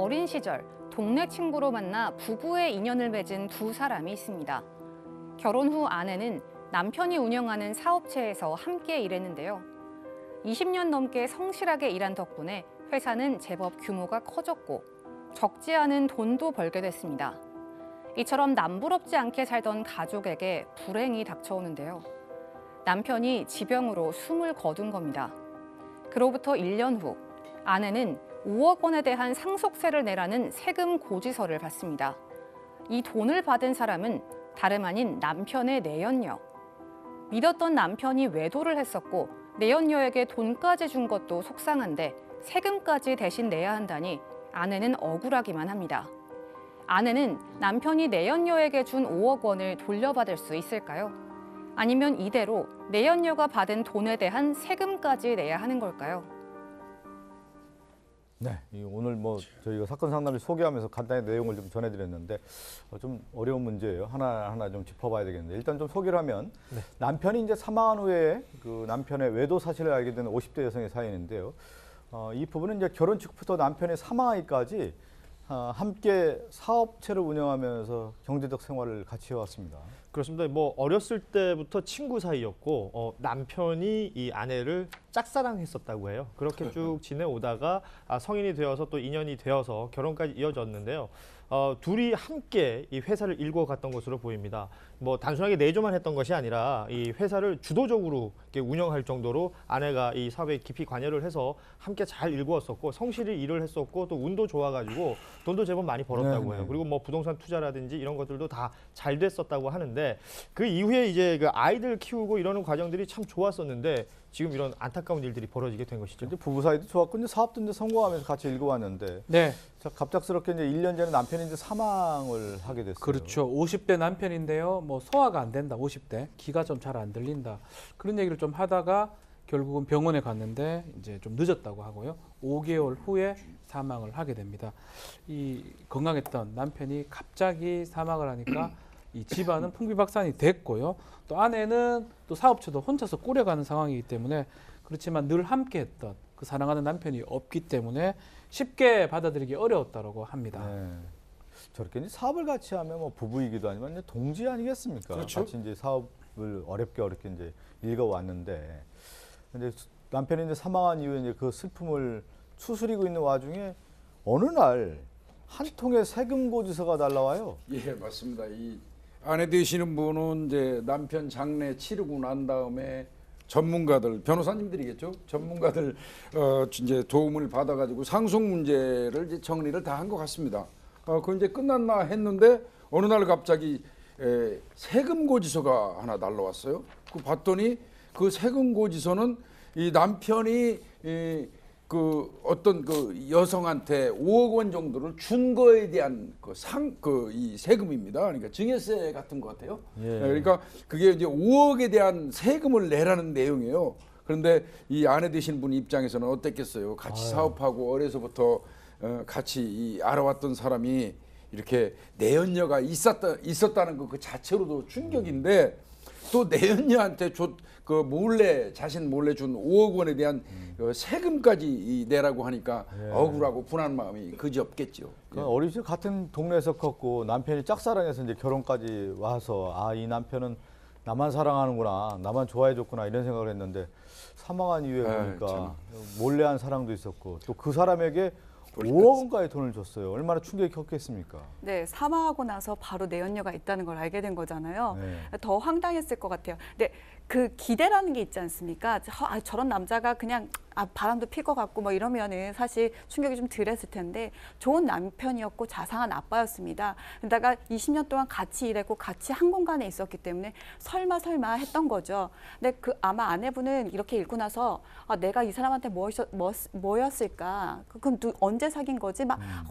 어린 시절 동네 친구로 만나 부부의 인연을 맺은 두 사람이 있습니다. 결혼 후 아내는 남편이 운영하는 사업체에서 함께 일했는데요. 20년 넘게 성실하게 일한 덕분에 회사는 제법 규모가 커졌고 적지 않은 돈도 벌게 됐습니다. 이처럼 남부럽지 않게 살던 가족에게 불행이 닥쳐오는데요. 남편이 지병으로 숨을 거둔 겁니다. 그로부터 1년 후 아내는 5억 원에 대한 상속세를 내라는 세금 고지서를 받습니다. 이 돈을 받은 사람은 다름 아닌 남편의 내연녀. 믿었던 남편이 외도를 했었고 내연녀에게 돈까지 준 것도 속상한데 세금까지 대신 내야 한다니 아내는 억울하기만 합니다. 아내는 남편이 내연녀에게 준 5억 원을 돌려받을 수 있을까요? 아니면 이대로 내연녀가 받은 돈에 대한 세금까지 내야 하는 걸까요? 네, 오늘 저희가 사건 상담을 소개하면서 간단히 내용을 좀 전해드렸는데 좀 어려운 문제예요. 하나하나 좀 짚어봐야 되겠는데 일단 좀 소개를 하면 남편이 이제 사망한 후에 그 남편의 외도 사실을 알게 된 50대 여성의 사연인데요. 이 부분은 이제 결혼 직후부터 남편이 사망하기까지 함께 사업체를 운영하면서 경제적 생활을 같이 해왔습니다. 그렇습니다. 어렸을 때부터 친구 사이였고 남편이 이 아내를 짝사랑했었다고 해요. 그렇게 쭉 지내오다가 성인이 되어서 또 인연이 되어서 결혼까지 이어졌는데요. 둘이 함께 이 회사를 일궈 갔던 것으로 보입니다. 단순하게 내조만 했던 것이 아니라 이 회사를 주도적으로 이렇게 운영할 정도로 아내가 이 사업에 깊이 관여를 해서 함께 잘 일구었었고 성실히 일을 했었고 또 운도 좋아가지고 돈도 제법 많이 벌었다고 해요. 그리고 부동산 투자라든지 이런 것들도 다 잘 됐었다고 하는데 그 이후에 이제 그 아이들 키우고 이러는 과정들이 참 좋았었는데 지금 이런 안타까운 일들이 벌어지게 된 것이죠. 이제 부부 사이도 좋았고 이제 사업도 이제 성공하면서 같이 일궈왔는데 자, 갑작스럽게 이제 1년 전에 남편이 이제 사망을 하게 됐어요. 그렇죠. 50대 남편인데요. 소화가 안 된다. 50대. 기가 좀 잘 안 들린다. 그런 얘기를 좀 하다가 결국은 병원에 갔는데 이제 좀 늦었다고 하고요. 5개월 후에 사망을 하게 됩니다. 이 건강했던 남편이 갑자기 사망을 하니까 이 집안은 풍비박산이 됐고요. 또 아내는 또 사업체도 혼자서 꾸려가는 상황이기 때문에 그렇지만 늘 함께했던 그 사랑하는 남편이 없기 때문에 쉽게 받아들이기 어려웠다고 합니다. 네. 저렇게 이제 사업을 같이 하면 부부이기도 하지만 이제 동지 아니겠습니까? 그렇죠. 같이 이제 사업을 어렵게 이제 읽어왔는데, 근데 남편이 이제 사망한 이후에 이제 그 슬픔을 추스리고 있는 와중에 어느 날 한 통의 세금 고지서가 날라와요. 예, 맞습니다. 이 아내 되시는 분은 이제 남편 장례 치르고 난 다음에 전문가들, 변호사님들이겠죠. 전문가들 이제 도움을 받아가지고 상속 문제를 이제 정리를 다 한 것 같습니다. 그 이제 끝났나 했는데 어느 날 갑자기 세금 고지서가 하나 날라왔어요. 그 봤더니 그 세금 고지서는 이 남편이 그 어떤 그 여성한테 5억 원 정도를 준 거에 대한 이 세금입니다. 그러니까 증여세 같은 것 같아요. 예. 그러니까 그게 이제 5억에 대한 세금을 내라는 내용이에요. 그런데 이 아내 되신 분 입장에서는 어땠겠어요? 같이 사업하고 어려서부터 같이 알아왔던 사람이 이렇게 내연녀가 있었다는 그 자체로도 충격인데 또 내연녀한테 자신 몰래 준 5억 원에 대한 세금까지 내라고 하니까 억울하고 분한 마음이 그지없겠죠. 어린 시절 같은 동네에서 컸고 남편이 짝사랑해서 이제 결혼까지 와서 이 남편은 나만 사랑하는구나, 나만 좋아해줬구나 이런 생각을 했는데 사망한 이후에 보니까 몰래 한 사랑도 있었고 또 그 사람에게 5억 원가의 돈을 줬어요. 얼마나 충격이 컸겠습니까? 네, 사망하고 나서 바로 내연녀가 있다는 걸 알게 된 거잖아요. 더 황당했을 것 같아요. 근데 그 기대라는 게 있지 않습니까? 저런 남자가 그냥 바람도 필 것 같고 이러면은 사실 충격이 좀 덜했을 텐데 좋은 남편이었고 자상한 아빠였습니다. 게다가 20년 동안 같이 일했고 같이 한 공간에 있었기 때문에 설마 했던 거죠. 근데 아마 아내분은 이렇게 읽고 나서 내가 이 사람한테 뭐였을까? 그럼 언제 사귄 거지?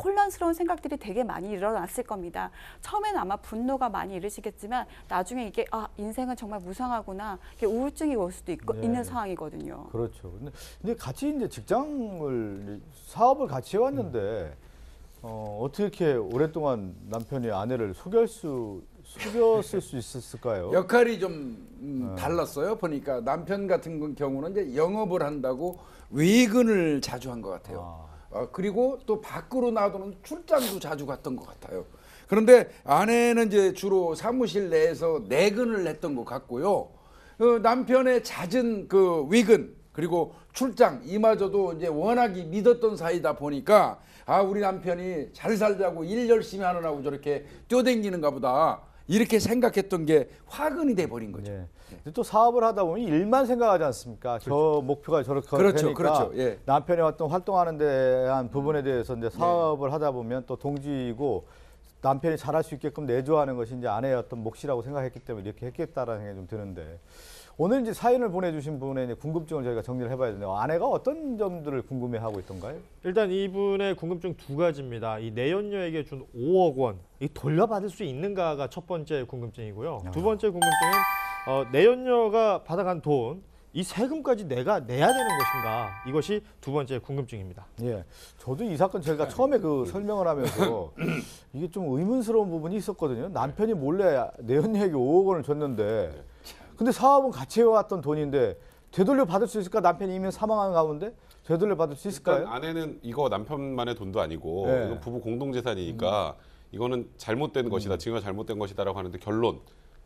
혼란스러운 생각들이 되게 많이 일어났을 겁니다. 처음에는 아마 분노가 많이 일으시겠지만 나중에 이게 인생은 정말 무상하구나. 이게 우울증이 올 수도 있는 상황이거든요. 그렇죠. 근데 같이 이제 사업을 같이 해왔는데 어떻게 이렇게 오랫동안 남편이 아내를 속였을 수 있었을까요? 역할이 좀 달랐어요. 보니까 남편 같은 경우는 이제 영업을 한다고 외근을 자주 한 것 같아요. 그리고 또 밖으로 나도는 출장도 자주 갔던 것 같아요. 그런데 아내는 이제 주로 사무실 내에서 내근을 했던 것 같고요. 남편의 잦은 그 위근 그리고 출장 이마저도 이제 워낙이 믿었던 사이다 보니까 우리 남편이 잘 살자고 일 열심히 하느라고 저렇게 뛰어댕기는가 보다 이렇게 생각했던 게 화근이 돼 버린 거죠. 예. 근데 또 사업을 하다 보면 일만 생각하지 않습니까? 저 목표가 저렇게 그렇죠, 되니까 그렇죠. 예. 남편의 어떤 활동하는 데 대한 부분에 대해서 이제 사업을 하다 보면 또 동지이고 남편이 잘할 수 있게끔 내조하는 것이 이제 아내의 어떤 몫이라고 생각했기 때문에 이렇게 했겠다라는 생각이 좀 드는데 오늘 이제 사연을 보내주신 분의 이제 궁금증을 저희가 정리를 해봐야 되는데 아내가 어떤 점들을 궁금해하고 있던가요? 일단 이분의 궁금증 두 가지입니다. 이 내연녀에게 준 5억 원, 이 돌려받을 수 있는가가 첫 번째 궁금증이고요. 두 번째 궁금증은 내연녀가 받아간 돈, 이 세금까지 내가 내야 되는 것인가? 이것이 두 번째 궁금증입니다. 예, 저도 이 사건 제가 처음에 그 설명을 하면서 이게 좀 의문스러운 부분이 있었거든요. 남편이 몰래 내연녀에게 5억 원을 줬는데 근데 사업은 같이 해왔던 돈인데 되돌려 받을 수 있을까? 남편이 이미 사망한 가운데 되돌려 받을 수 있을까요? 일단 아내는 이거 남편만의 돈도 아니고 네. 이건 부부 공동재산이니까 이거는 잘못된 것이다. 증여가 잘못된 것이다라고 하는데 결론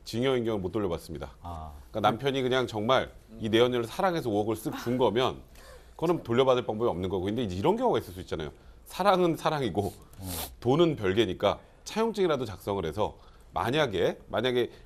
증여인 경우 못 돌려받습니다. 그러니까 남편이 그냥 정말 이 내연녀를 사랑해서 5억을 쓱 준 거면 그거는 돌려받을 방법이 없는 거고 근데 이제 이런 경우가 있을 수 있잖아요. 사랑은 사랑이고 돈은 별개니까 차용증이라도 작성을 해서 만약에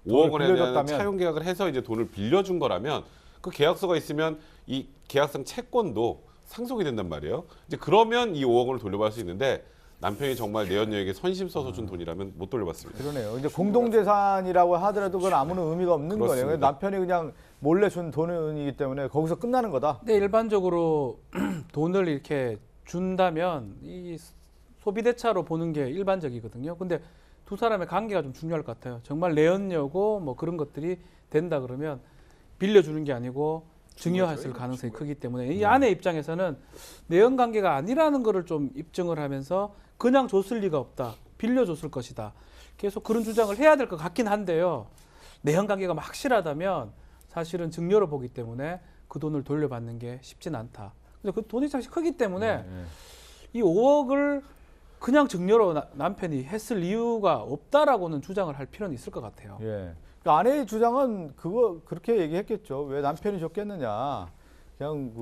5억 원에 대한 빌려줬다면? 차용 계약을 해서 이제 돈을 빌려준 거라면 그 계약서가 있으면 이 계약상 채권도 상속이 된단 말이에요. 이제 그러면 이 5억 원을 돌려받을 수 있는데 남편이 정말 내연녀에게 선심 써서 준 돈이라면 못 돌려받습니다. 그러네요. 이제 공동재산이라고 하더라도 그건 아무런 의미가 없는 그렇습니다. 거네요. 남편이 그냥 몰래 준 돈이기 때문에 거기서 끝나는 거다. 근데 일반적으로 돈을 이렇게 준다면 이 소비대차로 보는 게 일반적이거든요. 근데 두 사람의 관계가 좀 중요할 것 같아요. 정말 내연녀고 뭐 그런 것들이 된다 그러면 빌려주는 게 아니고 증여했을 가능성이 크기 때문에 이 아내 입장에서는 내연 관계가 아니라는 거를 좀 입증을 하면서 그냥 줬을 리가 없다. 빌려줬을 것이다. 계속 그런 주장을 해야 될 것 같긴 한데요. 내연 관계가 확실하다면 사실은 증여로 보기 때문에 그 돈을 돌려받는 게 쉽진 않다. 근데 그 돈이 사실 크기 때문에 이 5억을 그냥 증여로 남편이 했을 이유가 없다라고는 주장을 할 필요는 있을 것 같아요. 예. 그러니까 아내의 주장은 그렇게 얘기했겠죠. 왜 남편이 줬겠느냐. 그냥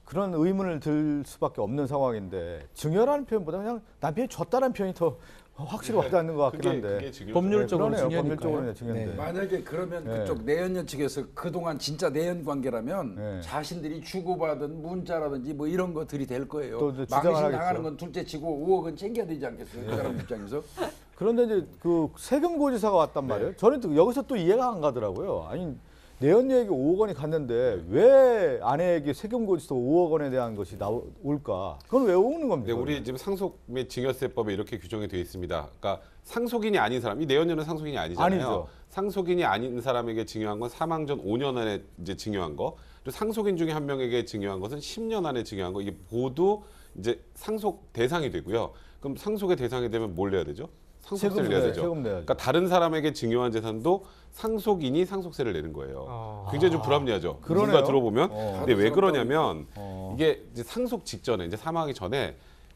그런 의문을 들 수밖에 없는 상황인데 증여라는 표현보다 그냥 남편이 줬다는 표현이 더 확실히 와닿는 것 같긴 한데. 그게 증여죠. 법률적으로 그러네요. 증여니까요. 법률적으로는 증여인데. 네. 만약에 그러면 네. 그쪽 내연녀 측에서 그동안 진짜 내연 관계라면 네. 자신들이 주고받은 문자라든지 뭐 이런 것들이 될 거예요. 또 이제 주장을 망신 하겠죠. 당하는 건 둘째치고 5억은 챙겨야 되지 않겠어요? 그 사람 입장에서. 그런데 이제 그 세금고지서가 왔단 말이에요. 저는 또 여기서 또 이해가 안 가더라고요. 아니 내연녀에게 5억 원이 갔는데 왜 아내에게 세금고지서 5억 원에 대한 것이 나올까? 그건 왜 오는 겁니까? 네, 우리 지금 상속 및 증여세법에 이렇게 규정이 되어 있습니다. 그러니까 상속인이 아닌 사람, 이 내연녀는 상속인이 아니잖아요. 아니죠. 상속인이 아닌 사람에게 증여한 건 사망 전 5년 안에 이제 증여한 거, 그리고 상속인 중에 한 명에게 증여한 것은 10년 안에 증여한 거, 이게 모두 이제 상속 대상이 되고요. 그럼 상속의 대상이 되면 뭘 내야 되죠? 상속세를 내야 되죠. 세금 내야죠. 그러니까 다른 사람에게 증여한 재산도 상속인이 상속세를 내는 거예요. 굉장히 좀 불합리하죠. 그러네요. 누가 들어보면. 어. 근데 왜 그러냐면 어. 이게 이제 상속 직전에 이제 사망하기 전에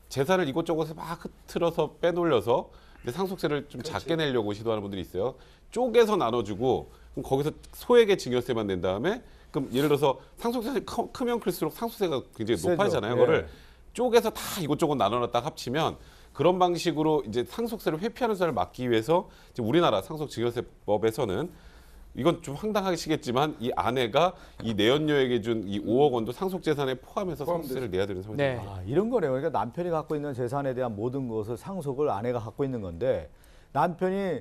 재산을 이곳저곳에 막 흐트러서 빼돌려서 이제 상속세를 좀 작게 내려고 시도하는 분들이 있어요. 쪼개서 나눠주고 그럼 거기서 소액의 증여세만 낸 다음에 그럼 예를 들어서 상속세가 크면 클수록 상속세가 굉장히 세죠. 높아지잖아요. 예. 그거를 쪼개서 다 이곳저곳 나눠놨다 합치면 그런 방식으로 이제 상속세를 회피하는 수를 막기 위해서 지금 우리나라 상속증여세법에서는 이건 좀 황당하시겠지만 이 아내가 이 내연녀에게 준 이 5억 원도 상속재산에 포함해서 상속세를 내야 되는 상황이 네. 됩니다. 이런 거네요. 그러니까 남편이 갖고 있는 재산에 대한 모든 것을 상속을 아내가 갖고 있는 건데 남편이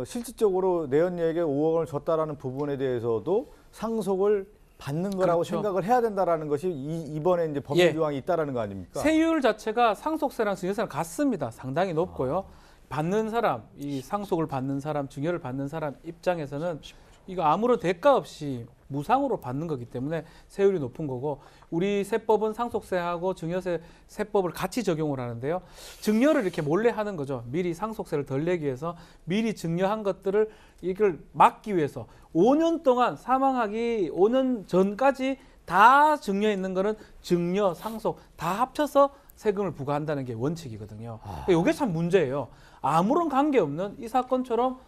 실질적으로 내연녀에게 5억 원을 줬다라는 부분에 대해서도 상속을 받는 거라고 그렇죠. 생각을 해야 된다라는 것이 이번에 이제 법률 예. 조항이 있다라는 거 아닙니까? 세율 자체가 상속세랑 증여세랑 같습니다. 상당히 높고요. 받는 사람, 이 상속을 받는 사람, 증여를 받는 사람 입장에서는 이거 아무런 대가 없이 무상으로 받는 거기 때문에 세율이 높은 거고 우리 세법은 상속세하고 증여세 세법을 같이 적용을 하는데요. 증여를 이렇게 몰래 하는 거죠. 미리 상속세를 덜 내기 위해서 미리 증여한 것들을 이걸 막기 위해서 5년 동안 사망하기 5년 전까지 다 증여 있는 거는 증여, 상속 다 합쳐서 세금을 부과한다는 게 원칙이거든요. 이게 참 문제예요. 아무런 관계 없는 이 사건처럼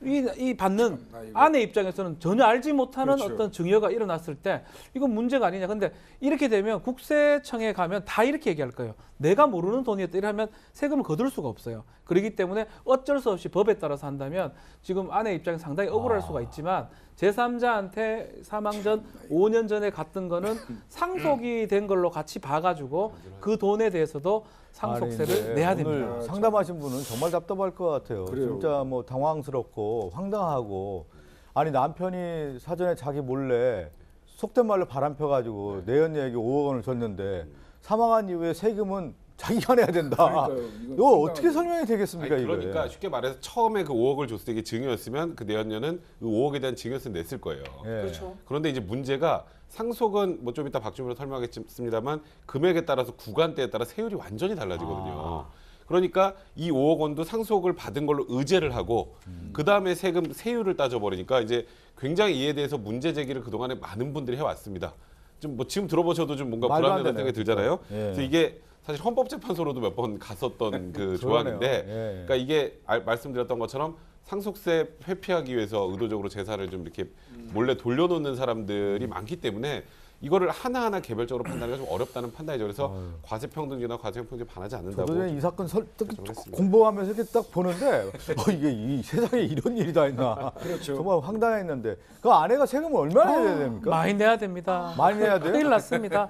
이 받는 아내 입장에서는 전혀 알지 못하는 그렇죠. 어떤 증여가 일어났을 때 이건 문제가 아니냐. 근데 이렇게 되면 국세청에 가면 다 이렇게 얘기할 거예요. 내가 모르는 돈이었다 이러면 세금을 거둘 수가 없어요. 그렇기 때문에 어쩔 수 없이 법에 따라서 한다면 지금 아내 입장에 상당히 억울할 수가 있지만 제3자한테 사망 전 5년 전에 갔던 거는 상속이 된 걸로 같이 봐가지고 그 돈에 대해서도 상속세를 아니, 내야 오늘 됩니다. 상담하신 분은 정말 답답할 것 같아요. 그래요. 진짜 뭐 당황스럽고 황당하고 아니 남편이 사전에 자기 몰래 속된 말로 바람 펴가지고 내연녀에게 5억 원을 줬는데 사망한 이후에 세금은 자기가 내야 된다. 그러니까요. 이건 이거 어떻게 설명이 되겠습니까? 아니, 이거 그러니까 쉽게 말해서 처음에 그 5억을 줬을 때 이게 증여였으면 그 내연녀는 그 5억에 대한 증여세를 냈을 거예요. 그렇죠. 그런데 이제 문제가 상속은 뭐 좀 이따 박주민으로 설명하겠습니다만 금액에 따라서 구간대에 따라 세율이 완전히 달라지거든요. 그러니까 이 5억 원도 상속을 받은 걸로 의제를 하고 그 다음에 세금 세율을 따져버리니까 이제 굉장히 이에 대해서 문제 제기를 그동안에 많은 분들이 해왔습니다. 좀 뭐 지금 들어보셔도 좀 뭔가 말도 안 불안한 되네요, 생각이 들잖아요. 진짜. 예. 그래서 이게 사실 헌법재판소로도 몇 번 갔었던 그 그러네요. 조항인데, 예. 그러니까 이게 말씀드렸던 것처럼 상속세 회피하기 위해서 의도적으로 재산을 좀 이렇게 몰래 돌려놓는 사람들이 많기 때문에 이거를 하나하나 개별적으로 판단하기가 좀 어렵다는 판단이죠. 그래서 과세평등제나 과세형평제 반하지 않는다고. 저도 그냥 이 사건 결정했습니다. 공부하면서 이렇게 딱 보는데 이게 이 세상에 이런 일이 다 있나. 그렇죠. 정말 황당했는데 그 아내가 세금을 얼마나 내야 됩니까? 많이 내야 됩니다. 많이 내야 돼요? 큰일 났습니다.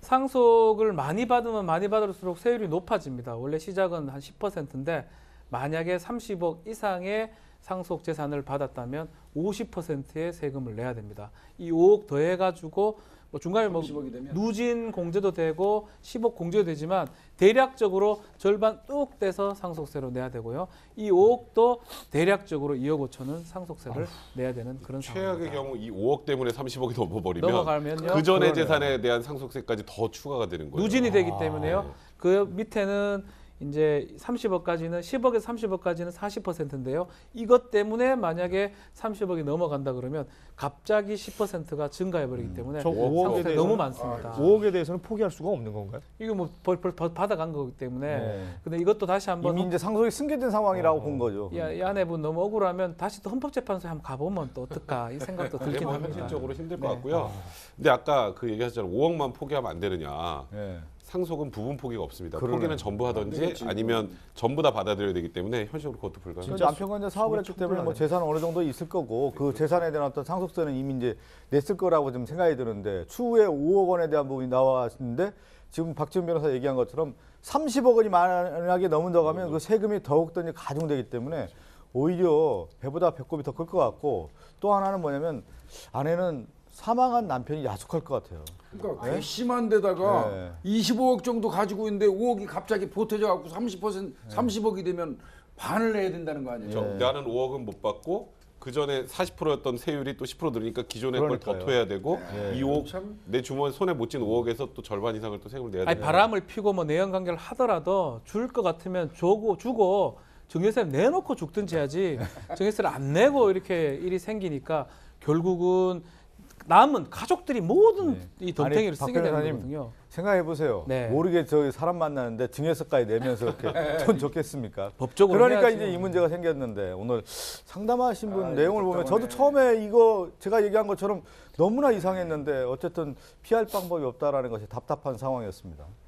상속을 많이 받으면 많이 받을수록 세율이 높아집니다. 원래 시작은 한 10%인데 만약에 30억 이상의 상속 재산을 받았다면 50%의 세금을 내야 됩니다. 이 5억 더해가지고 뭐 중간에 뭐 30억이 되면? 누진 공제도 되고 10억 공제도 되지만 대략적으로 절반 뚝 떼서 상속세로 내야 되고요. 이 5억도 대략적으로 2억 5천은 상속세를 내야 되는 그런 최악의 상황입니다. 경우 이 5억 때문에 30억이 넘어버리면 넘어가면요. 그 전의 그러네요. 재산에 대한 상속세까지 더 추가가 되는 거예요. 누진이 되기 때문에요. 네. 그 밑에는 이제 30억까지는 10억에서 30억까지는 40%인데요. 이것 때문에 만약에 30억이 넘어간다 그러면 갑자기 10%가 증가해 버리기 때문에 저 5억에 상속세 대해서는- 너무 많습니다. 5억에 대해서는 포기할 수가 없는 건가요? 이거 뭐 벌 받아간 거기 때문에 네. 근데 이것도 다시 한번 이미 이제 상속이 승계된 상황이라고 본 거죠. 이 아내분 너무 억울하면 다시 또 헌법재판소에 한번 가보면 또 어떨까 이 생각도 그게 들긴 뭐 합니다. 현실적으로 힘들 것 네. 같고요. 근데 아까 그 얘기하셨잖아요. 5억만 포기하면 안 되느냐. 예. 상속은 부분 포기가 없습니다. 그러네요. 포기는 전부 하든지 되겠지. 아니면 전부 다 받아들여야 되기 때문에 현실적으로 그것도 불가능해요. 진짜 남편과 이제 사업을 했기 때문에 뭐 재산은 어느 정도 있을 거고 그 재산에 대한 어떤 상속세는 이미 이제 냈을 거라고 좀 생각이 드는데 추후에 5억 원에 대한 부분이 나왔는데 지금 박지훈 변호사 얘기한 것처럼 30억 원이 만약에 넘는다고 하면 그 세금이 더욱더 이제 가중되기 때문에 오히려 배보다 배꼽이 더 클 것 같고 또 하나는 뭐냐면 아내는 사망한 남편이 야속할 것 같아요. 그러니까 괘씸한 데다가 네. 25억 정도 가지고 있는데 5억이 갑자기 보태져 갖고 30억이 되면 반을 내야 된다는 거 아니에요? 나는 5억은 못 받고 그 전에 40%였던 세율이 또 10% 늘으니까 기존의 걸 더 그러니까요. 토해야 되고 네. 이 5억 참. 내 주머니 손에 못 쥔 5억에서 또 절반 이상을 또 세금을 내야 아니 되고 바람을 피고 뭐 내연 관계를 하더라도 줄 것 같으면 주고 증여세 내놓고 죽든지 해야지 증여세를 안 내고 이렇게 일이 생기니까 결국은 남은 가족들이 모든 이 덤탱이를 아니, 박 쓰게 되는 변호사님, 거거든요. 생각해 보세요. 네. 모르게 저기 사람 만나는데 증여세까지 내면서 이렇게 돈 줬겠습니까? 법적으로 그러니까 해야죠. 이제 이 문제가 생겼는데 오늘 상담하신 분 아, 내용을 보면 저도 답답하네. 처음에 이거 제가 얘기한 것처럼 너무나 이상했는데 어쨌든 피할 방법이 없다라는 것이 답답한 상황이었습니다.